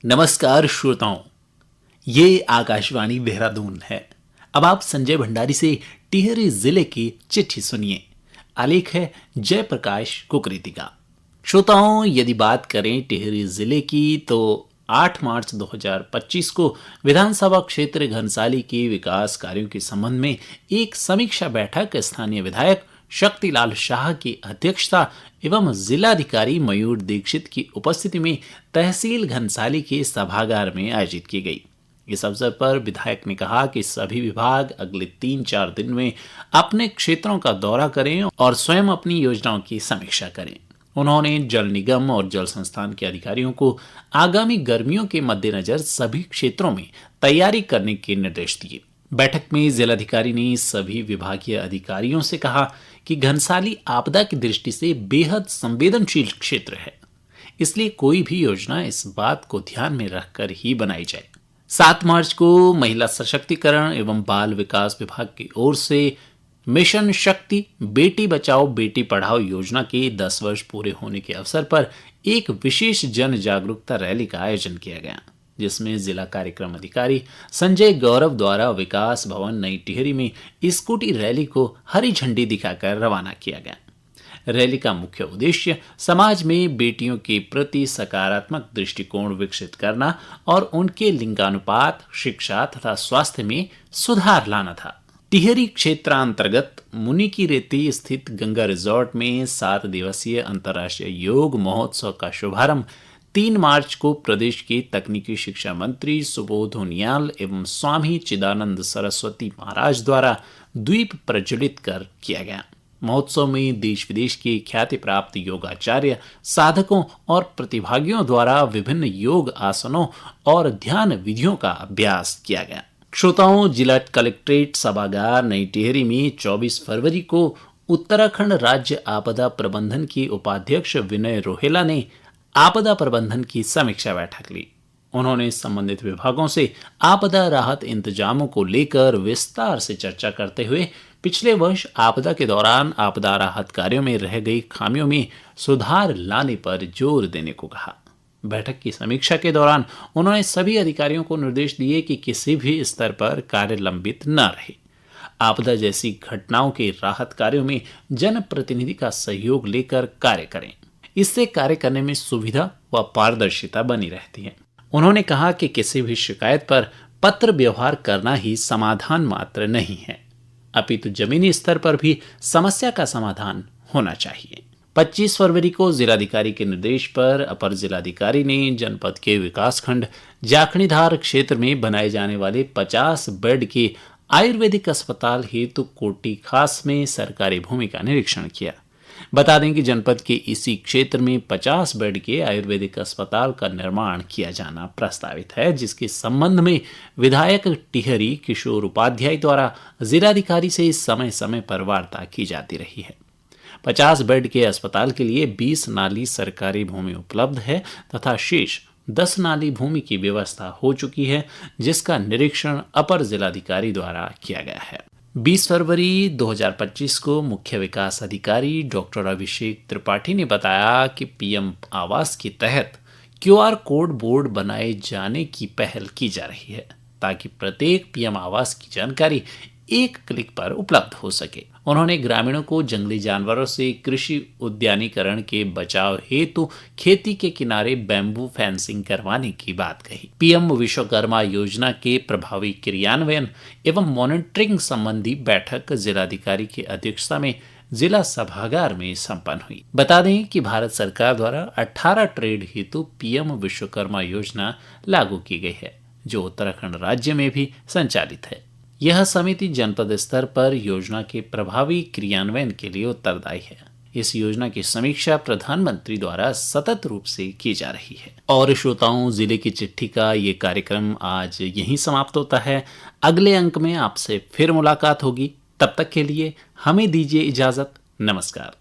नमस्कार श्रोताओं, ये आकाशवाणी देहरादून है। अब आप संजय भंडारी से टिहरी जिले की चिट्ठी सुनिए। आलेख है जयप्रकाश कुकरेती का। श्रोताओं, यदि बात करें टिहरी जिले की तो 8 मार्च 2025 को विधानसभा क्षेत्र घनसाली के विकास कार्यों के संबंध में एक समीक्षा बैठक स्थानीय विधायक शक्तिलाल शाह की अध्यक्षता एवं जिलाधिकारी मयूर दीक्षित की उपस्थिति में तहसील घनसाली के सभागार में आयोजित की गई। इस अवसर पर विधायक ने कहा कि सभी विभाग अगले 3-4 दिन में अपने क्षेत्रों का दौरा करें और स्वयं अपनी योजनाओं की समीक्षा करें। उन्होंने जल निगम और जल संस्थान के अधिकारियों को आगामी गर्मियों के मद्देनजर सभी क्षेत्रों में तैयारी करने के निर्देश दिए। बैठक में जिलाधिकारी ने सभी विभागीय अधिकारियों से कहा कि घनसाली आपदा की दृष्टि से बेहद संवेदनशील क्षेत्र है, इसलिए कोई भी योजना इस बात को ध्यान में रखकर ही बनाई जाए। 7 मार्च को महिला सशक्तिकरण एवं बाल विकास विभाग की ओर से मिशन शक्ति बेटी बचाओ बेटी पढ़ाओ योजना के 10 वर्ष पूरे होने के अवसर पर एक विशेष जन जागरूकता रैली का आयोजन किया गया, जिसमें जिला कार्यक्रम अधिकारी संजय गौरव द्वारा विकास भवन नई टिहरी में स्कूटी रैली को हरी झंडी दिखाकर रवाना किया गया। रैली का मुख्य उद्देश्य समाज में बेटियों के प्रति सकारात्मक दृष्टिकोण विकसित करना और उनके लिंगानुपात, शिक्षा तथा स्वास्थ्य में सुधार लाना था। टिहरी क्षेत्रांतर्गत मुनि की रेती स्थित गंगा रिजॉर्ट में 7 दिवसीय अंतर्राष्ट्रीय योग महोत्सव का शुभारंभ 3 मार्च को प्रदेश के तकनीकी शिक्षा मंत्री सुबोध उनियाल एवं स्वामी चिदानंद सरस्वती महाराज द्वारा द्वीप प्रज्वलित कर किया गया। महोत्सव में देश विदेश के ख्याति प्राप्त योगाचार्य, साधकों और प्रतिभागियों द्वारा विभिन्न योग आसनों और ध्यान विधियों का अभ्यास किया गया। श्रोताओं, जिला कलेक्ट्रेट सभागार नई टिहरी में 24 फरवरी को उत्तराखंड राज्य आपदा प्रबंधन के उपाध्यक्ष विनय रोहेला ने आपदा प्रबंधन की समीक्षा बैठक ली। उन्होंने संबंधित विभागों से आपदा राहत इंतजामों को लेकर विस्तार से चर्चा करते हुए पिछले वर्ष आपदा के दौरान आपदा राहत कार्यों में रह गई खामियों में सुधार लाने पर जोर देने को कहा। बैठक की समीक्षा के दौरान उन्होंने सभी अधिकारियों को निर्देश दिए कि किसी भी स्तर पर कार्य लंबित न रहे। आपदा जैसी घटनाओं के राहत कार्यों में जनप्रतिनिधि का सहयोग लेकर कार्य करें। इससे कार्य करने में सुविधा व पारदर्शिता बनी रहती है। उन्होंने कहा कि किसी भी शिकायत पर पत्र व्यवहार करना ही समाधान मात्र नहीं है, अपितु जमीनी स्तर पर भी समस्या का समाधान होना चाहिए। 25 फरवरी को जिलाधिकारी के निर्देश पर अपर जिलाधिकारी ने जनपद के विकासखंड जाखणीधार क्षेत्र में बनाए जाने वाले 50 बेड के आयुर्वेदिक अस्पताल हेतु कोटी खास में सरकारी भूमि का निरीक्षण किया। बता दें कि जनपद के इसी क्षेत्र में 50 बेड के आयुर्वेदिक अस्पताल का निर्माण किया जाना प्रस्तावित है, जिसके संबंध में विधायक टिहरी किशोर उपाध्याय द्वारा जिलाधिकारी से समय समय पर वार्ता की जाती रही है। 50 बेड के अस्पताल के लिए 20 नाली सरकारी भूमि उपलब्ध है तथा शेष 10 नाली भूमि की व्यवस्था हो चुकी है, जिसका निरीक्षण अपर जिलाधिकारी द्वारा किया गया है। 20 फरवरी 2025 को मुख्य विकास अधिकारी डॉक्टर अभिषेक त्रिपाठी ने बताया कि पीएम आवास के तहत क्यूआर कोड बोर्ड बनाए जाने की पहल की जा रही है, ताकि प्रत्येक पीएम आवास की जानकारी एक क्लिक पर उपलब्ध हो सके। उन्होंने ग्रामीणों को जंगली जानवरों से कृषि उद्यानीकरण के बचाव हेतु खेती के किनारे बैम्बू फेंसिंग करवाने की बात कही। पीएम विश्वकर्मा योजना के प्रभावी क्रियान्वयन एवं मॉनिटरिंग संबंधी बैठक जिलाधिकारी की अध्यक्षता में जिला सभागार में संपन्न हुई। बता दें कि भारत सरकार द्वारा 18 ट्रेड हेतु पीएम विश्वकर्मा योजना लागू की गई है, जो उत्तराखंड राज्य में भी संचालित है। यह समिति जनपद स्तर पर योजना के प्रभावी क्रियान्वयन के लिए उत्तरदायी है। इस योजना की समीक्षा प्रधानमंत्री द्वारा सतत रूप से की जा रही है। और श्रोताओं, जिले की चिट्ठी का ये कार्यक्रम आज यहीं समाप्त होता है। अगले अंक में आपसे फिर मुलाकात होगी। तब तक के लिए हमें दीजिए इजाजत। नमस्कार।